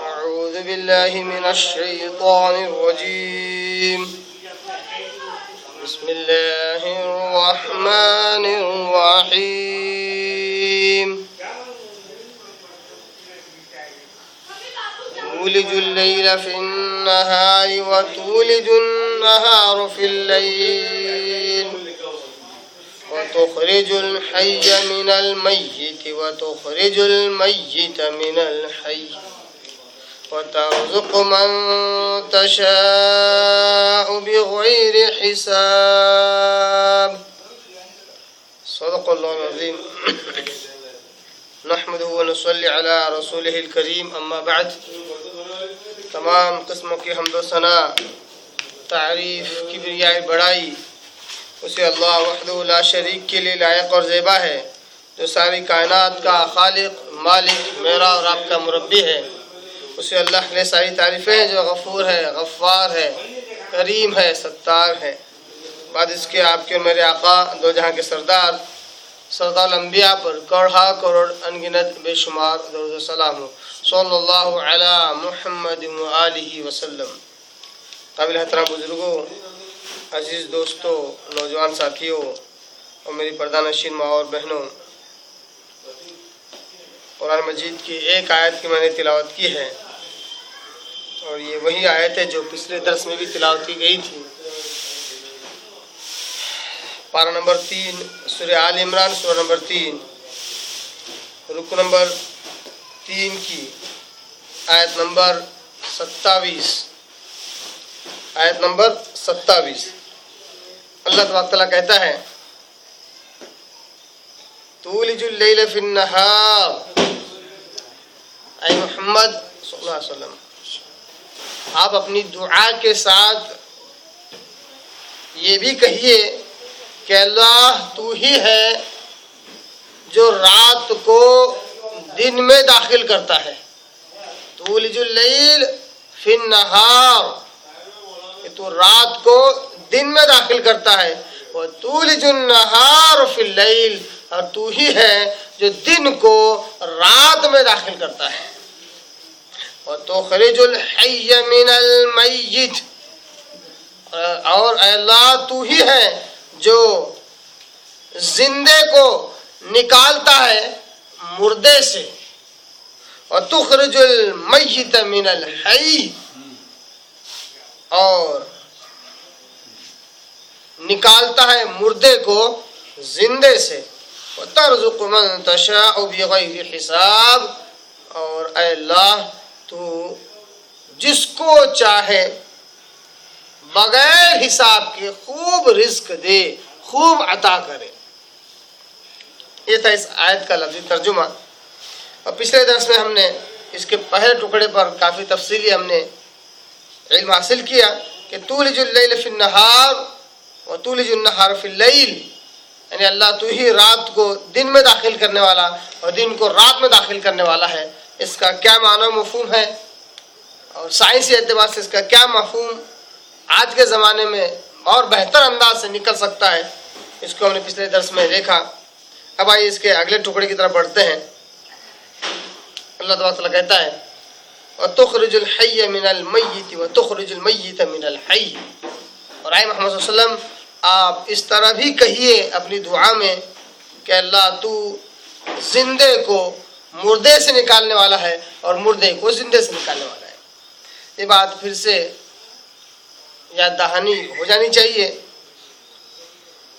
أعوذ بالله من الشيطان الرجيم. بسم الله الرحمن الرحيم. تولج الليل في النهار وتولج النهار في الليل وتخرج الحي من الميت وتخرج الميت من الحي وترزق من تشاء بغير حساب. صدق اللہ العظیم. نحمده ونصلي على رسوله الكريم. اما بعد. تمام قسموں کی حمد و ثنا، تعریف، کبریائی، بڑائی اسے اللہ وحدہ لا شریک کے لیے لائق اور زیبا ہے، جو ساری کائنات کا خالق، مالک، میرا اور آپ کا مربی ہے. اسے اللہ کے لیے ساری تعریفیں ہیں، جو غفور ہے، غفار ہے، کریم ہے، ستار ہے. بعد اس کے آپ کے اور میرے آقا دو جہاں کے سردار سردار الانبیاء پر کروڑا کروڑ انگنت بے شمار درود و سلام ہو. صلی اللہ علی محمد و آلہ وسلم. قابل احترام بزرگوں، عزیز دوستوں، نوجوان ساتھیوں اور میری پردہ نشین ماں اور بہنوں، قرآن مجید کی ایک آیت کی میں نے تلاوت کی ہے، اور یہ وہی آیت ہے جو پچھلے درس میں بھی تلاوت کی گئی تھی. پارہ نمبر 3 سورہ آل عمران، سورہ نمبر 3 رکو نمبر 3 کی آیت نمبر 27. آیت نمبر 27 اللہ تبارک تعالیٰ کہتا ہے: تولج اللیل فی النہار. اے محمد صلی اللہ علیہ وسلم، آپ اپنی دعا کے ساتھ یہ بھی کہیے کہ اللہ تو ہی ہے جو رات کو دن میں داخل کرتا ہے. تولج اللیل فی النہار، کہ تو رات کو دن میں داخل کرتا ہے. وتولج النہار فی اللیل، اور تو ہی ہے جو دن کو رات میں داخل کرتا ہے. وتخرج الحی من المیت، اور اے اللہ تو ہی ہے جو زندے کو نکالتا ہے مردے سے. وتخرج المیت من الحی، اور نکالتا ہے مردے کو زندے سے. وترزق من تشاء بغیر حساب، اور اے اللہ تو جس کو چاہے بغیر حساب کے خوب رزق دے، خوب عطا کرے. یہ تھا اس آیت کا لفظی ترجمہ. اور پچھلے درس میں ہم نے اس کے پہلے ٹکڑے پر کافی تفصیلی ہم نے علم حاصل کیا کہ تولج اللیل فی النہار وتولج النہار فی اللیل، یعنی اللہ تو ہی رات کو دن میں داخل کرنے والا اور دن کو رات میں داخل کرنے والا ہے. اس کا کیا معنی و مفہوم ہے، اور سائنسی اعتبار سے اس کا کیا مفہوم آج کے زمانے میں اور بہتر انداز سے نکل سکتا ہے، اس کو ہم نے پچھلے درس میں دیکھا. اب آئیے اس کے اگلے ٹکڑے کی طرف بڑھتے ہیں. اللہ تبارک تعالیٰ کہتا ہے: وَتُخْرِجُ الْحَيَّ مِنَ الْمَيِّتِ وَتُخْرِجُ الْمَيِّتَ مِنَ الْحَيِّ. اور اے محمد صلی اللہ علیہ وسلم، آپ اس طرح بھی کہیے اپنی دعا میں کہ اللہ تو زندے کو مردے سے نکالنے والا ہے اور مردے کو زندے سے نکالنے والا ہے. یہ بات پھر سے یاد دہانی ہو جانی چاہیے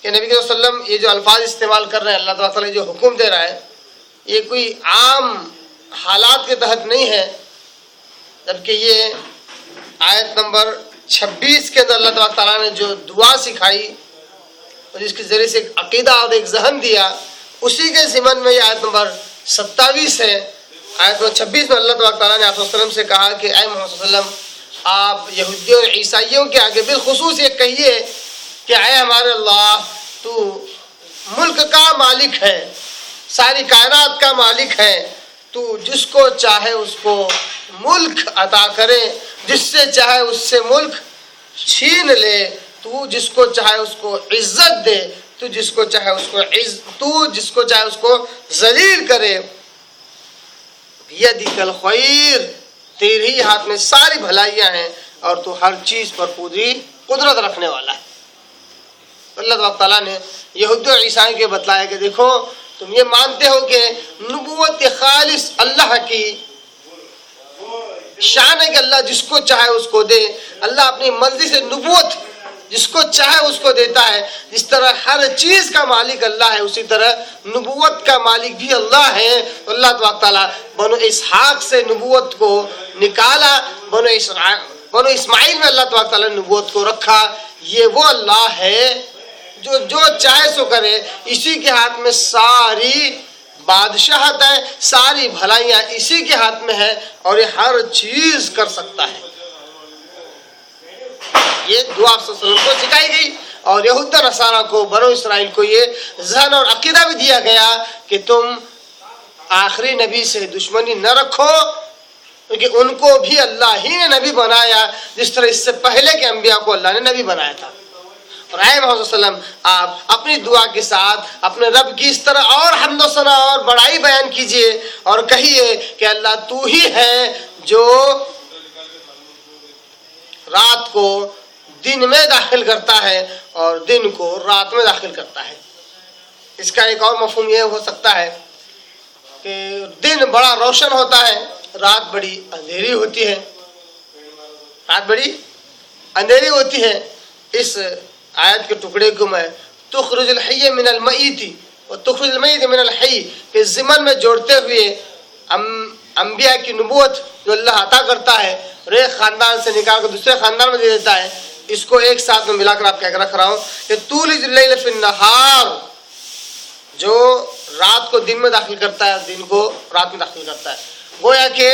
کہ نبی صلی اللہ علیہ وسلم یہ جو الفاظ استعمال کر رہے ہیں، اللہ تعالیٰ جو حکم دے رہا ہے، یہ کوئی عام حالات کے تحت نہیں ہے، جبکہ یہ آیت نمبر 26 کے اندر اللہ تعالیٰ نے جو دعا سکھائی اور جس کے ذریعے سے ایک عقیدہ اور ایک ذہن دیا، اسی کے ضمن میں یہ آیت نمبر 27 ہے. آیت نمبر 26 میں اللہ تعالیٰ نے آپ وسلم سے کہا کہ اے محمد صلی اللہ علیہ وسلم، آپ یہودیوں اور عیسائیوں کے آگے بالخصوص یہ کہیے کہ اے ہمارے اللہ، تو ملک کا مالک ہے، ساری کائنات کا مالک ہے، تو جس کو چاہے اس کو ملک عطا کرے، جس سے چاہے اس سے ملک چھین لے، تو جس کو چاہے اس کو عزت دے، تو جس کو چاہے اس کو ذلیل کرے. بیدک الخیر، تیرے ہی ہاتھ میں ساری بھلائیاں ہیں اور تو ہر چیز پر پوری قدرت رکھنے والا ہے. اللہ تعالیٰ نے یہود و عیسائیوں کے بتلایا کہ دیکھو تم یہ مانتے ہو کہ نبوت خالص اللہ کی شان ہے کہ اللہ جس کو چاہے اس کو دے. اللہ اپنی مرضی سے نبوت جس کو چاہے اس کو دیتا ہے. جس طرح ہر چیز کا مالک اللہ ہے اسی طرح نبوت کا مالک بھی اللہ ہے. اللہ تبارک تعالیٰ بنو اسحاق سے نبوت کو نکالا، بنو اسماعیل میں اللہ تبارک تعالیٰ نے نبوت کو رکھا. یہ وہ اللہ ہے جو چاہے سو کرے. اسی کے ہاتھ میں ساری بادشاہت ہے، ساری بھلائیاں اسی کے ہاتھ میں ہے اور یہ ہر چیز کر سکتا ہے. یہ دعا صلی اللہ علیہ وسلم کو سکھائی گئی اور یہود و نصارہ کو، بنو اسرائیل کو یہ ذہن اور عقیدہ بھی دیا گیا کہ تم آخری نبی سے دشمنی نہ رکھو کیونکہ ان کو بھی اللہ ہی نے نبی بنایا جس طرح اس سے پہلے کے انبیاء کو اللہ نے نبی بنایا تھا. اور اے محمد صلی اللہ علیہ وسلم آپ اپنی دعا کے ساتھ اپنے رب کی اس طرح اور حمد و ثنا اور بڑائی بیان کیجئے اور کہیے کہ اللہ تو ہی ہے جو رات کو دن میں داخل کرتا ہے اور دن کو رات میں داخل کرتا ہے. اس کا ایک اور مفہوم یہ ہو سکتا ہے کہ دن بڑا روشن ہوتا ہے، رات بڑی اندھیری ہوتی ہے. رات بڑی اندھیری ہوتی ہے. اس آیت کے ٹکڑے کو میں تخرج الحی من المیت و تخرج المیت من الحی کے ضمن میں جوڑتے ہوئے انبیاء کی نبوت جو اللہ عطا کرتا ہے اور ایک خاندان سے نکال کر دوسرے خاندان میں دے دیتا ہے، اس کو ایک ساتھ میں ملا کر آپ کہہ کر رکھ رہا ہوں کہ تولج اللیل فی النہار، جو رات کو دن میں داخل کرتا ہے دن کو رات میں داخل کرتا ہے. گویا کہ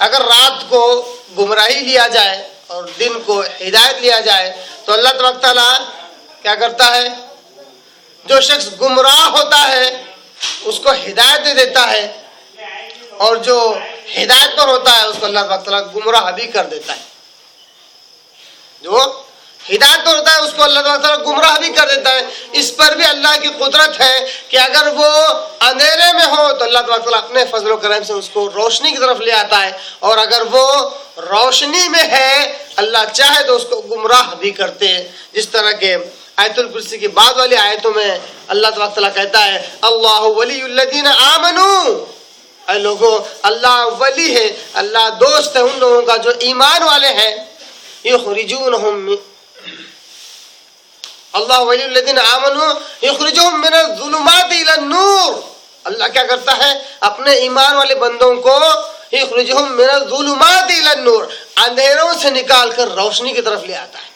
اگر رات کو گمراہی لیا جائے اور دن کو ہدایت لیا جائے تو اللہ تبارک تعالیٰ کیا کرتا ہے؟ جو شخص گمراہ ہوتا ہے اس کو ہدایت دے دیتا ہے اور جو ہدایت پر ہوتا ہے اس کو اللہ تبارک تعالیٰ گمراہ بھی کر دیتا ہے. جو ہدایت پر ہوتا ہے اس کو اللہ تبارک تعالیٰ گمراہ بھی کر دیتا ہے. اس پر بھی اللہ کی قدرت ہے کہ اگر وہ اندھیرے میں ہو تو اللہ تبارک تعالیٰ اپنے فضل و کرم سے اس کو روشنی کی طرف لے آتا ہے اور اگر وہ روشنی میں ہے اللہ چاہے تو اس کو گمراہ بھی کرتے ہیں. جس طرح کے آیت الکرسی کی بعد والی آیتوں میں اللہ تبارک تعالیٰ کہتا ہے اللہ ولی الذین آمنوا، اے لوگوں اللہ ولی ہے، اللہ دوست ہے ان لوگوں کا جو ایمان والے ہیں. یخرجونہم اللہ ولی الذین آمنوا یخرجہم من الظلمات الی النور، اللہ کیا کرتا ہے اپنے ایمان والے بندوں کو یخرجہم من الظلمات الی النور، اندھیروں سے نکال کر روشنی کی طرف لے آتا ہے.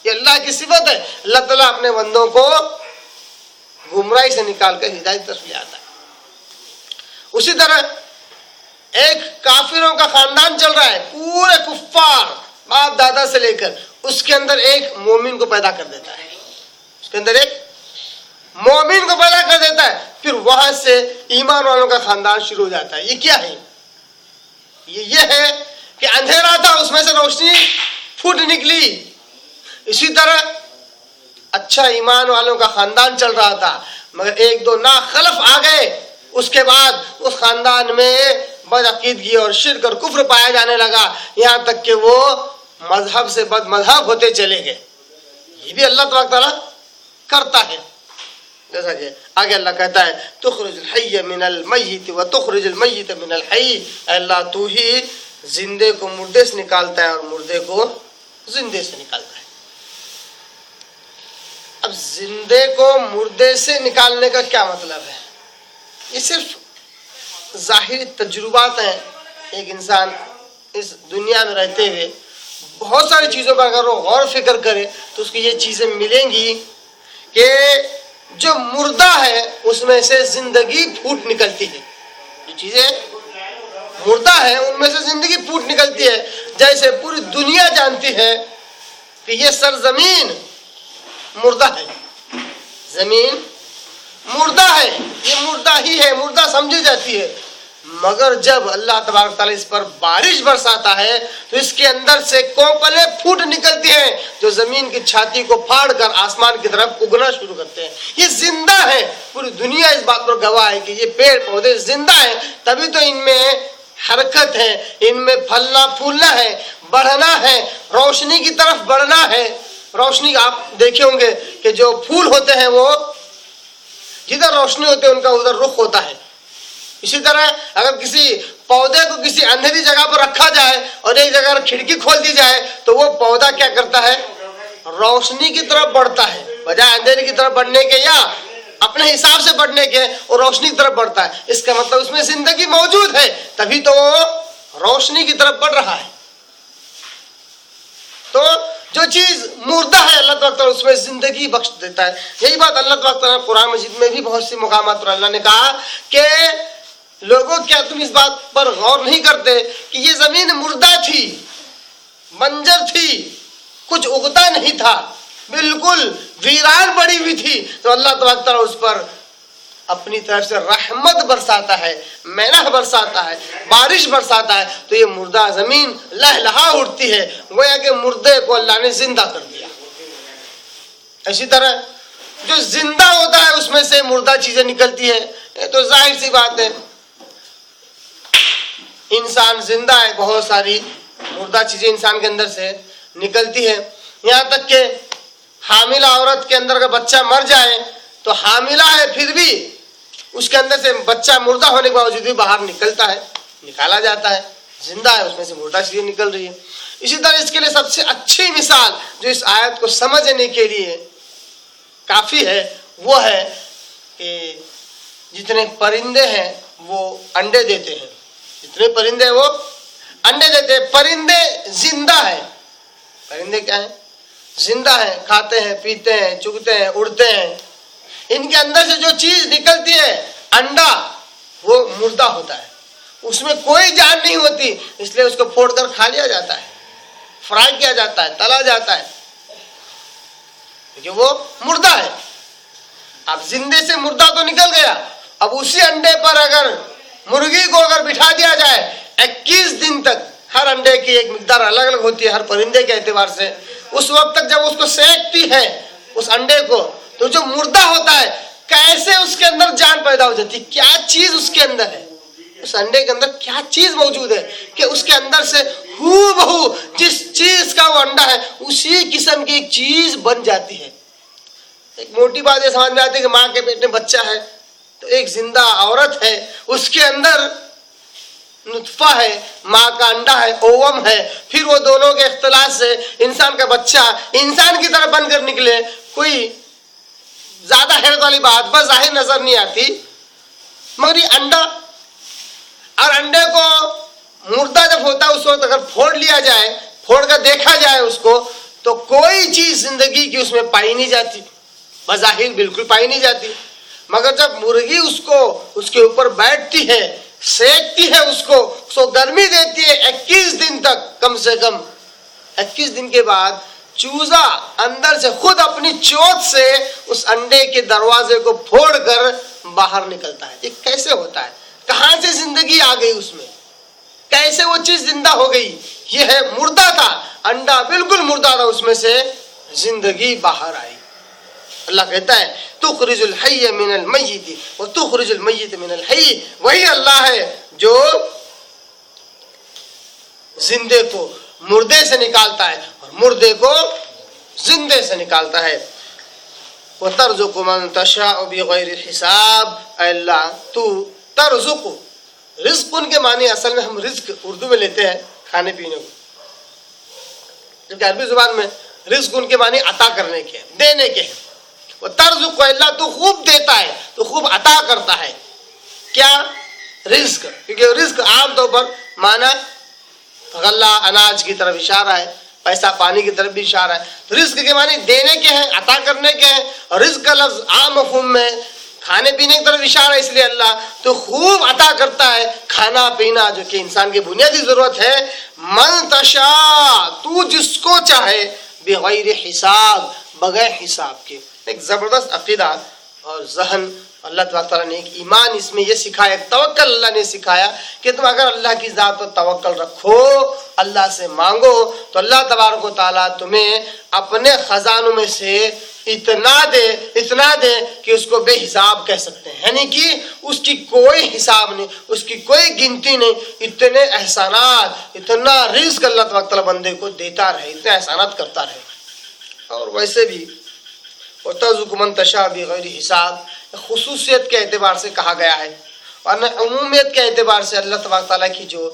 یہ اللہ کی صفت ہے. اللہ تعالیٰ اپنے بندوں کو گمراہی سے نکال کر ہدایت کی طرف لے آتا ہے. اسی طرح ایک کافروں کا خاندان چل رہا ہے، پورے کفار باپ دادا سے لے کر، اس کے اندر ایک مومن کو پیدا کر دیتا ہے. اس کے اندر ایک مومن کو پیدا کر دیتا ہے، پھر وہاں سے ایمان والوں کا خاندان شروع ہو جاتا ہے. یہ کیا ہے؟ یہ ہے کہ اندھیرا تھا اس میں سے روشنی پھوٹ نکلی. اسی طرح اچھا ایمان والوں کا خاندان چل رہا تھا مگر ایک دو ناخلف آ گئے، اس کے بعد اس خاندان میں بدعقیدگی اور شرک اور کفر پایا جانے لگا یہاں تک کہ وہ مذہب سے بد مذہب ہوتے چلے گئے. یہ بھی اللہ تبارک تعالیٰ کرتا ہے. جیسا کہ آگے اللہ کہتا ہے تخرج الحی من المیت و تخرج المیت من الحی، اے اللہ تو ہی زندے کو مردے سے نکالتا ہے اور مردے کو زندے سے نکالتا ہے. اب زندے کو مردے سے نکالنے کا کیا مطلب ہے؟ یہ صرف ظاہری تجربات ہیں. ایک انسان اس دنیا میں رہتے ہوئے بہت ساری چیزوں پر اگر وہ غور فکر کرے تو اس کو یہ چیزیں ملیں گی کہ جو مردہ ہے اس میں سے زندگی پھوٹ نکلتی ہے. جو چیزیں مردہ ہے ان میں سے زندگی پھوٹ نکلتی ہے. جیسے پوری دنیا جانتی ہے کہ یہ سرزمین مردہ ہے، زمین مردہ ہے، یہ مردہ ہی ہے، مردہ سمجھی جاتی ہے، مگر جب اللہ تبارک تعالیٰ اس پر بارش برساتا ہے تو اس کے اندر سے کوپلیں پھوٹ نکلتی ہیں جو زمین کی چھاتی کو پھاڑ کر آسمان کی طرف اگنا شروع کرتے ہیں. یہ زندہ ہے. پوری دنیا اس بات پر گواہ ہے کہ یہ پیڑ پودے زندہ ہیں, تبھی تو ان میں حرکت ہے, ان میں پھلنا پھولنا ہے, بڑھنا ہے, روشنی کی طرف بڑھنا ہے. روشنی آپ دیکھے ہوں گے کہ جو پھول ہوتے ہیں وہ جدھر روشنی ہوتی ہے ان کا ادھر رخ ہوتا ہے. اسی طرح اگر کسی پودے کو کسی اندھیری جگہ پر رکھا جائے اور ایک جگہ کھڑکی کھول دی جائے تو وہ پودا کیا کرتا ہے؟ روشنی کی طرف بڑھتا ہے, بجائے اندھیرے کی طرف بڑھنے کے یا اپنے حساب سے بڑھنے کے, اور روشنی کی طرف بڑھتا ہے. اس کا مطلب اس میں زندگی موجود ہے, تبھی تو وہ روشنی کی طرف بڑھ رہا ہے. تو جو چیز مردہ ہے اللہ تعالیٰ اس میں زندگی بخش دیتا ہے. یہی بات اللہ تعالیٰ قرآن مجید میں بھی بہت سی مقامات پر اللہ نے کہا کہ لوگوں کیا تم اس بات پر غور نہیں کرتے کہ یہ زمین مردہ تھی, بنجر تھی, کچھ اگتا نہیں تھا, بالکل ویران پڑی ہوئی تھی, تو اللہ تعالیٰ اس پر اپنی طرف سے رحمت برساتا ہے, مینہ برساتا ہے, بارش برساتا ہے, تو یہ مردہ زمین لہلہا اٹھتی ہے, گویا کہ مردے کو اللہ نے زندہ کر دیا. اسی طرح جو زندہ ہوتا ہے اس میں سے مردہ چیزیں نکلتی ہیں, یہ تو ظاہر سی بات ہے. انسان زندہ ہے, بہت ساری مردہ چیزیں انسان کے اندر سے نکلتی ہے. یہاں تک کہ حاملہ عورت کے اندر اگر بچہ مر جائے تو حاملہ ہے پھر بھی اس کے اندر سے بچہ مردہ ہونے کے باوجود بھی باہر نکلتا ہے, نکالا جاتا ہے, زندہ ہے, اس میں سے مردہ چیزیں نکل رہی ہے. اسی طرح اس کے لیے سب سے اچھی مثال جو اس آیت کو سمجھنے کے لیے کافی ہے وہ ہے کہ جتنے پرندے ہیں وہ انڈے دیتے ہیں, جتنے پرندے وہ انڈے دیتے ہیں. پرندے زندہ ہیں. پرندے کیا ہیں؟ زندہ ہیں, کھاتے ہیں, پیتے ہیں, چگتے ہیں, اڑتے ہیں. ان کے اندر سے جو چیز نکلتی ہے انڈا, وہ مردہ ہوتا ہے, اس میں کوئی جان نہیں ہوتی, اس لیے اس کو پھوڑ کر کھا لیا جاتا ہے, فرائی کیا جاتا ہے, تلا جاتا ہے, کیونکہ وہ مردہ ہے. اب زندے سے مردہ تو نکل گیا, اب اسی انڈے پر اگر مرغی کو اگر بٹھا دیا جائے 21 دن تک, ہر انڈے کی ایک مقدار الگ الگ ہوتی ہے ہر پرندے کے اعتبار سے, اس وقت تک جب اس کو سینکتی ہے اس انڈے کو, تو جو مردہ ہوتا ہے کیسے اس کے اندر جان پیدا ہو جاتی, کیا چیز اس کے اندر ہے, اس انڈے کے اندر کیا چیز موجود ہے کہ اس کے اندر سے ہو بہو جس چیز کا وہ انڈا ہے اسی قسم کی ایک چیز بن جاتی ہے. ایک موٹی بات یہ سمجھ میں آتی ہے کہ ماں کے پیٹ میں بچہ ہے تو ایک زندہ عورت ہے, اس کے اندر نطفہ ہے, ماں کا انڈا ہے, اوم ہے, پھر وہ دونوں کے اختلاط سے انسان کا بچہ انسان کی طرح بن کر نکلے. کوئی زیادہ حیرت والی بات بظاہر نظر نہیں آتی, مگر یہ انڈا, اور انڈے کو مردہ جب ہوتا ہے اس وقت اگر پھوڑ لیا جائے, پھوڑ کر دیکھا جائے اس کو, تو کوئی چیز زندگی کی اس میں پائی نہیں جاتی, بظاہر بالکل پائی نہیں جاتی. مگر جب مرغی اس کو اس کے اوپر بیٹھتی ہے, سینکتی ہے, اس کو گرمی دیتی ہے 21 دن تک, کم سے کم 21 دن کے بعد چوزا اندر سے خود اپنی چوٹ سے اس انڈے کے دروازے کو پھوڑ کر باہر نکلتا ہے. یہ کیسے ہوتا ہے؟ کہاں سے زندگی آ گئی اس میں, کیسے وہ چیز زندہ ہو گئی؟ یہ ہے مردہ تھا, انڈا بالکل مردہ تھا, اس میں سے زندگی باہر آئی. اللہ کہتا ہے تخرج الحی من المیت وتخرج المیت من الحی, وہی اللہ ہے جو زندے کو مردے سے نکالتا ہے اور مردے کو زندے سے نکالتا ہے. وترزق من تشاء بغیر حساب, اے اللہ تو ترزق, رزق ان کے معنی اصل میں ہم رزق اردو میں لیتے ہیں کھانے پینے کو, جبکہ عربی زبان میں رزق ان کے معنی عطا کرنے کے, دینے کے. وہ ترزق, اللہ تو خوب دیتا ہے, تو خوب عطا کرتا ہے. کیا؟ رزق. کیونکہ رزق عام طور پر معنی غلہ اناج کی طرف اشارہ ہے, پیسہ پانی کی طرف بھی اشارہ ہے. تو رزق کے معنی دینے کے ہیں, عطا کرنے کے ہیں, اور رزق کا لفظ عام مفہوم میں کھانے پینے کی طرف اشارہ ہے, اس لیے اللہ تو خوب عطا کرتا ہے کھانا پینا جو کہ انسان کی بنیادی ضرورت ہے. من تشاء, تو جس کو چاہے, بغیر حساب, بغیر حساب کے. ایک زبردست عقیدہ اور ذہن اللہ تبارک تعالیٰ نے ایک ایمان اس میں یہ سکھایا، ایک توکل اللہ نے سکھایا کہ تم اگر اللہ کی ذات پر توکل رکھو، اللہ سے مانگو، تو اللہ تبارک و تعالیٰ تمہیں اپنے خزانوں میں سے اتنا دے کہ اس کو بے حساب کہہ سکتے ہیں، یعنی کہ اس کی کوئی حساب نہیں، اس کی کوئی گنتی نہیں، اتنے احسانات، اتنا رزق اللہ تبارک تعالیٰ بندے کو دیتا رہے، اتنے احسانات کرتا رہے۔ اور ویسے بھی وَتَرْزُقُ مَن تَشَاءُ بِغَيْرِ حساب خصوصیت کے اعتبار سے کہا گیا ہے، اور عمومیت کے اعتبار سے اللہ تبارک تعالیٰ کی جو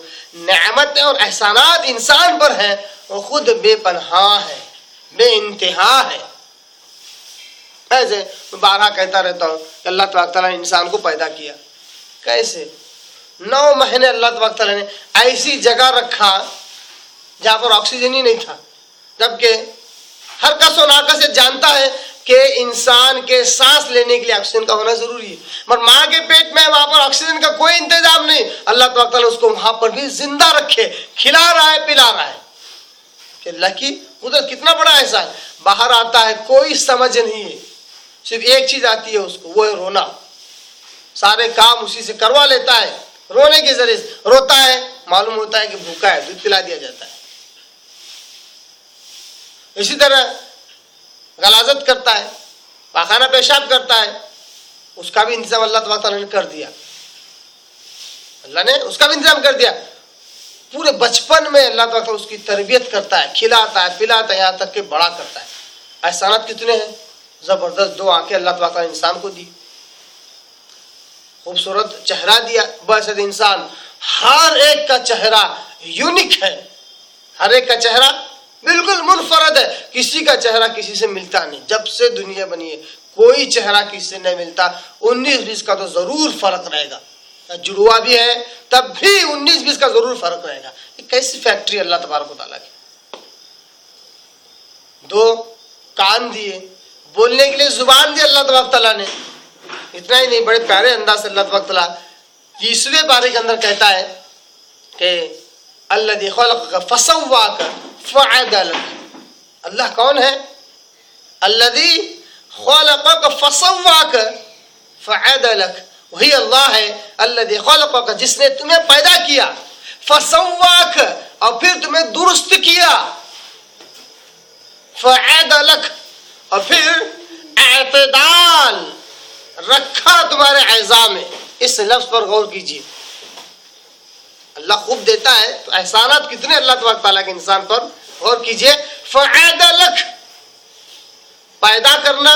نعمتیں اور احسانات انسان پر ہیں وہ خود بے پناہ ہے، بے انتہا ہے۔ ایسے میں بارہا کہتا رہتا ہوں کہ اللہ تبارک تعالیٰ نے انسان کو پیدا کیا، کیسے 9 مہینے اللہ تبارک تعالیٰ نے ایسی جگہ رکھا جہاں پر آکسیجن ہی نہیں تھا، جبکہ ہر کس و ناکس سے جانتا ہے کہ انسان کے سانس لینے کے لیے آکسیجن کا ہونا ضروری ہے، مگر ماں کے پیٹ میں وہاں پر آکسیجن کا کوئی انتظام نہیں، اللہ تبارک تعالیٰ اس کو وہاں پر بھی زندہ رکھے، کھلا رہا ہے، پلا رہا ہے۔ کہ اللہ کی قدرت کتنا بڑا احسان۔ باہر آتا ہے کوئی سمجھ نہیں ہے، صرف ایک چیز آتی ہے اس کو، وہ ہے رونا، سارے کام اسی سے کروا لیتا ہے، رونے کے ذریعے روتا ہے، معلوم ہوتا ہے کہ بھوکا ہے، دودھ پلا دیا جاتا ہے۔ اسی طرح غلاظت کرتا ہے، پاخانہ پیشاب کرتا ہے، اس کا بھی انتظام اللہ تبارک تعالیٰ نے کر دیا، اللہ نے اس کا بھی انتظام کر دیا۔ پورے بچپن میں اللہ تبارک تعالیٰ اس کی تربیت کرتا ہے، کھلاتا ہے، پلاتا ہے، یہاں تک کہ بڑا کرتا ہے۔ احسانات کتنے ہیں، زبردست 2 آنکھیں اللہ تبارک تعالیٰ نے انسان کو دی، خوبصورت چہرہ دیا، بس انسان ہر ایک کا چہرہ یونیک ہے، ہر ایک کا چہرہ بالکل منفرد ہے، کسی کا چہرہ کسی سے ملتا نہیں، جب سے دنیا بنی ہے کوئی چہرہ کسی سے نہیں ملتا۔ 19-20 کا تو ضرور فرق رہے گا، جڑوا بھی ہے تب بھی 19-20 کا ضرور فرق رہے گا۔ یہ کیسی فیکٹری اللہ تبارک و تعالیٰ کی۔ 2 کان دیے، بولنے کے لیے زبان دی اللہ تبارک تعالیٰ نے۔ اتنا ہی نہیں، بڑے پیارے انداز سے اللہ تبارک تعالیٰ 30ویں پارے کے اندر کہتا ہے کہ الذی خلقک فسواک فعدلک۔ اللہ کون ہے؟ الذی خلقک فسواک فعدلک، وہی اللہ ہے الذی خلقک، جس نے تمہیں پیدا کیا، فسواک، اور پھر تمہیں درست کیا، فعدلک، اور پھر اعتدال رکھا تمہارے اعضاء میں۔ اس لفظ پر غور کیجیے، اللہ خوب دیتا ہے تو احسانات کتنے اللہ تبارک تعالیٰ کے انسان پر، غور کیجیے۔ فعدلک، پیدا کرنا،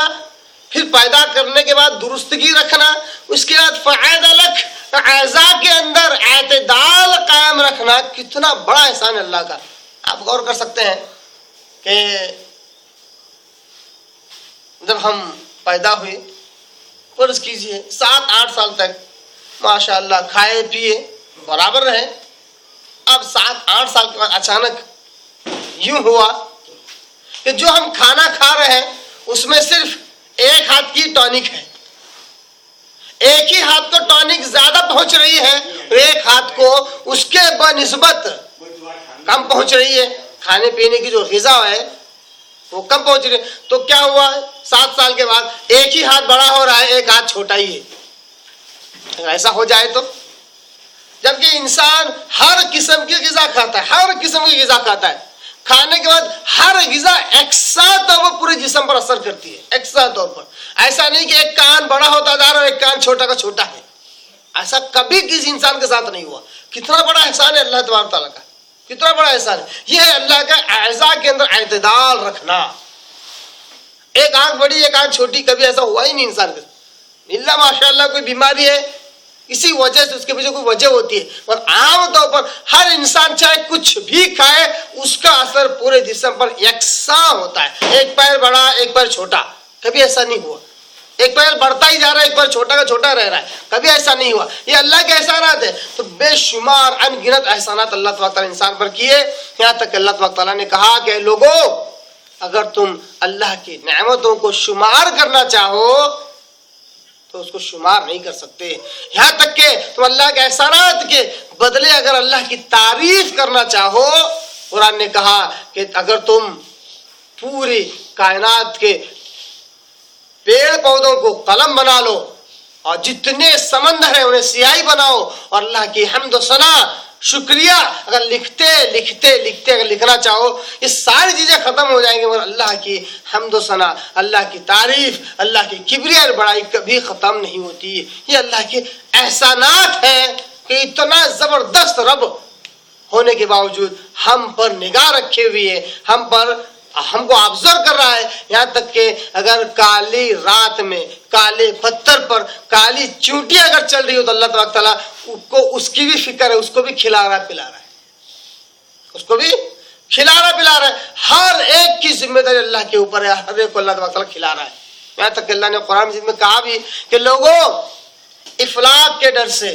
پھر پیدا کرنے کے بعد درستگی رکھنا، اس کے بعد فعدلک، اعضاء کے اندر اعتدال قائم رکھنا، کتنا بڑا احسان ہے اللہ کا۔ آپ غور کر سکتے ہیں کہ جب ہم پیدا ہوئے، فرض کیجئے 7-8 سال تک ماشاء اللہ کھائے پیے برابر رہے، اب 7-8 سال کے بعد اچانک یوں ہوا کہ جو ہم کھانا کھا رہے ہیں اس میں صرف ایک ہاتھ کی ٹونک ہے، ایک ہی ہاتھ کو ٹونک زیادہ پہنچ رہی ہے، ایک ہاتھ کو اس کے بنسبت کم پہنچ رہی ہے، کھانے پینے کی جو غذا ہے وہ کم پہنچ رہی ہے۔ تو کیا ہوا، 7 سال کے بعد ایک ہی ہاتھ بڑا ہو رہا ہے، ایک ہاتھ چھوٹا ہی ہے۔ ایسا ہو جائے تو، جبکہ انسان ہر قسم کی غذا کھاتا ہے، ہر قسم کی غذا کھاتا ہے، کھانے کے بعد ہر غذا یکساں طور پر پورے جسم پر اثر کرتی ہے، یکساں طور پر۔ ایسا نہیں کہ ایک کان بڑا ہوتا جا رہا ہے، ایک کان چھوٹا کا چھوٹا ہے، ایسا کبھی کسی انسان کے ساتھ نہیں ہوا۔ کتنا بڑا احسان ہے اللہ تبارک تعالیٰ کا، کتنا بڑا احسان ہے۔ یہ ہے اللہ کا اعضاء کے اندر اعتدال رکھنا۔ ایک آنکھ بڑی ایک آنکھ چھوٹی، کبھی ایسا ہوا ہی نہیں انسان کے ساتھ، اللہ ماشاء اللہ کوئی بیماری ہے اسی وجہ سے، اس کے پیچھے کوئی وجہ ہوتی ہے، اور عام طور پر ہر انسان چاہے کچھ بھی کھائے اس کا اثر پورے جسم پر یکساں ہوتا ہے، ایک پیر بڑا ایک پیر چھوٹا، کبھی ایسا نہیں ہوا۔ ایک پیر بڑھتا ہی جا رہا ہے، ایک پیر چھوٹا کا چھوٹا رہ رہا ہے، کبھی ایسا نہیں ہوا۔ یہ اللہ کے احسانات ہیں۔ تو بے شمار ان گنت احسانات اللہ تبارک تعالیٰ نے انسان پر کیے، یہاں تک کہ اللہ تبارک تعالیٰ نے کہا کہ لوگوں اگر تم اللہ کی نعمتوں کو شمار کرنا چاہو تو اس کو شمار نہیں کر سکتے، یہاں تک کہ تم اللہ کے احسانات کے بدلے اگر اللہ کی تعریف کرنا چاہو، قرآن نے کہا کہ اگر تم پوری کائنات کے پیڑ پودوں کو قلم بنا لو اور جتنے سمندر ہیں انہیں سیاہی بناؤ اور اللہ کی حمد و ثنا شکریہ اگر لکھتے اگر لکھنا چاہو یہ ساری چیزیں ختم ہو جائیں گی، مگر اللہ کی حمد و ثنا، اللہ کی تعریف، اللہ کی کبریائی اور بڑائی کبھی ختم نہیں ہوتی۔ یہ اللہ کے احسانات ہیں کہ اتنا زبردست رب ہونے کے باوجود ہم پر نگاہ رکھے ہوئے ہے، ہم کو آبزرو کر رہا ہے، یہاں تک کہ اگر کالی رات میں کالے پتھر پر کالی چونٹیاں اگر چل رہی ہو تو اللہ تبارک تعالیٰ کو اس کی بھی فکر ہے، اس کو بھی کھلا رہا پلا رہا ہے، اس کو بھی کھلا رہا پلا رہا ہے۔ ہر ایک کی ذمہ داری اللہ کے اوپر ہے، ہر ایک کو اللہ تبارک تعالیٰ کھلا رہا ہے۔ یہاں تک کہ اللہ نے قرآن مجید میں کہا بھی کہ لوگوں افلاک کے ڈر سے،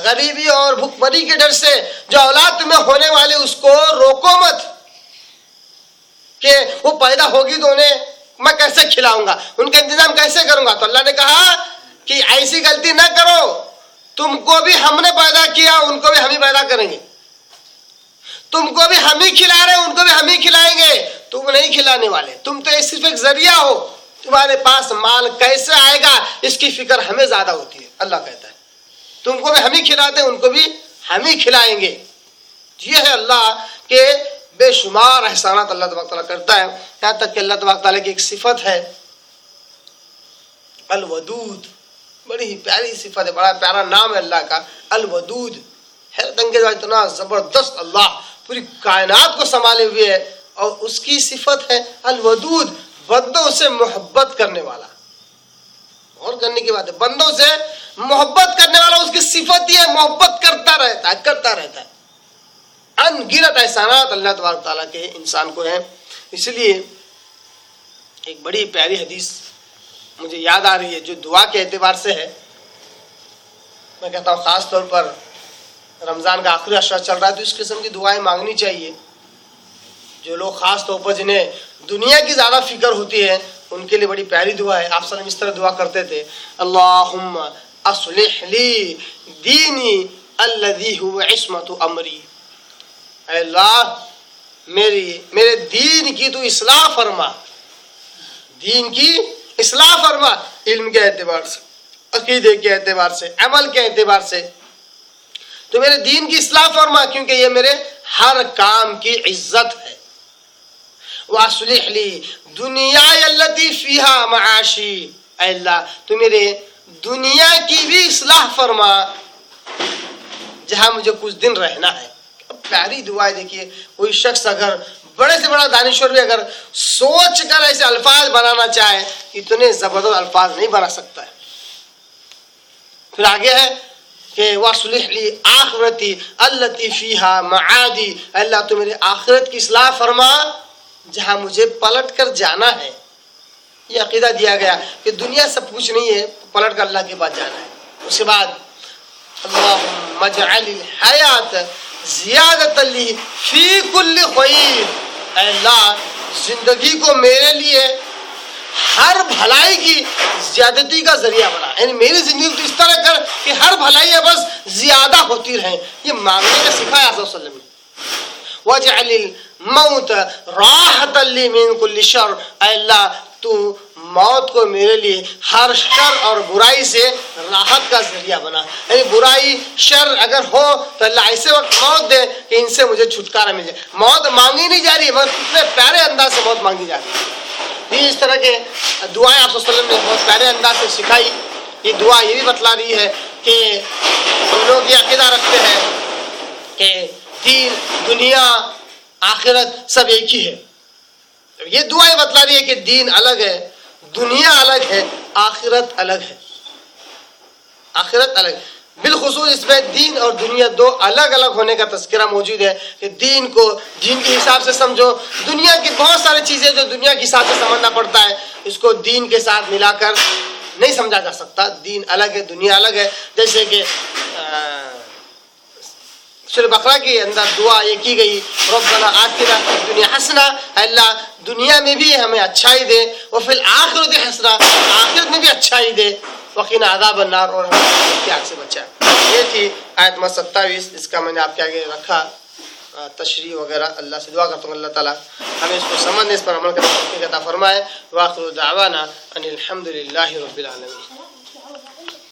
غریبی اور بھوک مری کے ڈر سے جو اولاد تمہیں ہونے والے اس کو روکو مت، کہ وہ پیدا ہوگی تو انہیں میں کیسے کھلاؤں گا، ان کا انتظام کیسے کروں گا۔ تو اللہ نے کہا کہ ایسی غلطی نہ کرو، تم کو بھی ہم نے پیدا کیا، ان کو بھی ہم ہی پیدا کریں گے، تم کو بھی ہم ہی کھلا رہے ہیں، ان کو بھی ہم ہی کھلائیں گے، تم نہیں کھلانے والے، تم تو صرف ایک ذریعہ ہو، تمہارے پاس مال کیسے آئے گا اس کی فکر ہمیں زیادہ ہوتی ہے۔ اللہ کہتا ہے تم کو بھی ہم ہی کھلاتے ہیں، ان کو بھی ہم ہی کھلائیں گے۔ یہ ہے اللہ کے بے شمار احسانات اللہ تبارک تعالیٰ کرتا ہے۔ یہاں تک کہ اللہ تبارک تعالیٰ کی ایک صفت ہے الودود، بڑی ہی پیاری صفت ہے، بڑا پیارا نام ہے اللہ کا الودود، حیرت انگیز، اتنا زبردست اللہ پوری کائنات کو سنبھالے ہوئے ہے، اور اس کی صفت ہے الودود، بندوں سے محبت کرنے والا۔ اور کرنے کی بات ہے، بندوں سے محبت کرنے والا اس کی صفت ہی ہے، محبت کرتا رہتا ہے۔ ان گنت احسانات اللہ تبارک تعالیٰ کے انسان کو ہیں۔ اس لیے ایک بڑی پیاری حدیث مجھے یاد آ رہی ہے جو دعا کے اعتبار سے ہے۔ میں کہتا ہوں خاص طور پر رمضان کا آخری عشرہ چل رہا ہے تو اس قسم کی دعائیں مانگنی چاہیے۔ جو لوگ خاص طور پر جنہیں دنیا کی زیادہ فکر ہوتی ہے ان کے لیے بڑی پیاری دعا ہے۔ آپ صلی اللہ علیہ وسلم اس طرح دعا کرتے تھے، اللہم اصلح لی دینی الذی هو عصمت امری، اے اللہ میرے دین کی تو اصلاح فرما، دین کی اصلاح فرما، علم کے اعتبار سے، عقیدے کے اعتبار سے، عمل کے اعتبار سے، تو میرے دین کی اصلاح فرما کیونکہ یہ میرے ہر کام کی عزت ہے۔ وَأَصْلِحْ لِي دُنْيَايَ الَّتِي فِيهَا مَعَاشِي، اے اللہ تو میرے دنیا کی بھی اصلاح فرما جہاں مجھے کچھ دن رہنا ہے۔ پیاری دعا ہے۔ دیکھیے کوئی شخص اگر بڑے سے بڑا دانشور بھی اگر سوچ کر ایسے الفاظ بنانا چاہے اتنے زبردست الفاظ نہیں بنا سکتا ہے۔ پھر آگے ہے کہ وَأَصْلِحْ لِي آخِرَتِي الَّتِي فِيهَا مَعَادِي، اے اللہ تو میرے آخرت کی اصلاح فرما جہاں مجھے پلٹ کر جانا ہے۔ یہ عقیدہ دیا گیا کہ دنیا سب کچھ نہیں ہے، پلٹ کر اللہ کے پاس جانا ہے۔ اس کے بعد اللہم اجعل الحیات زیادۃ لی فی کل خیر، اے اللہ زندگی کو میرے لیے ہر بھلائی کی زیادتی کا ذریعہ بنا، یعنی میری زندگی کو اس طرح کر کہ ہر بھلائی بس زیادہ ہوتی رہیں۔ یہ مانگنے کا سکھایا صلی اللہ علیہ وسلم نے۔ وَاجْعَلِ الْمَوْتَ رَاحَةً لِّي مِن كُلِّ شَرٍ، اے اللہ تو موت کو میرے لیے ہر شر اور برائی سے راحت کا ذریعہ بنا، یعنی برائی شر اگر ہو تو اللہ ایسے وقت موت دے کہ ان سے مجھے چھٹکارا مل جائے۔ موت مانگی نہیں جا رہی مگر کتنے پیارے انداز سے موت مانگی جا رہی ہے۔ اس طرح کے دعائیں آپ صلی اللہ علیہ وسلم نے بہت پیارے انداز سے سکھائی۔ یہ دعا یہ بھی بتلا رہی ہے کہ ہم لوگ یہ عقیدہ رکھتے ہیں کہ دین دنیا آخرت سب ایک ہی ہے۔ یہ دعا یہ بتلا رہی ہے کہ دین الگ ہے، دنیا الگ ہے، آخرت الگ ہے، آخرت الگ۔ بالخصوص اس میں دین اور دنیا دو الگ الگ ہونے کا تذکرہ موجود ہے کہ دین کو دین کے حساب سے سمجھو، دنیا کی بہت ساری چیزیں جو دنیا کے حساب سے سمجھنا پڑتا ہے اس کو دین کے ساتھ ملا کر نہیں سمجھا جا سکتا۔ دین الگ ہے، دنیا الگ ہے۔ جیسے کہ سورہ بقرہ کے اندر دعا یہ کی گئی، ربنا آتنا فی الدنیا حسنہ، اللہ دنیا میں بھی ہمیں اچھائی دے، وفی الآخرۃ حسنہ، آخرت میں بھی اچھائی دے، وقنا عذاب النار، اور ہمیں آگ سے بچا۔ یہ تھی آیت نمبر 27، اس کا میں نے آپ کے آگے رکھا۔ تشریح وغیرہ. اللہ سے دعا کرتا ہوں اللہ تعالیٰ ہمیں اس کو سمجھنے اس پر عمل کرنے کی توفیق عطا فرمائے. وآخر دعوانا ان الحمد للہ رب العالمین.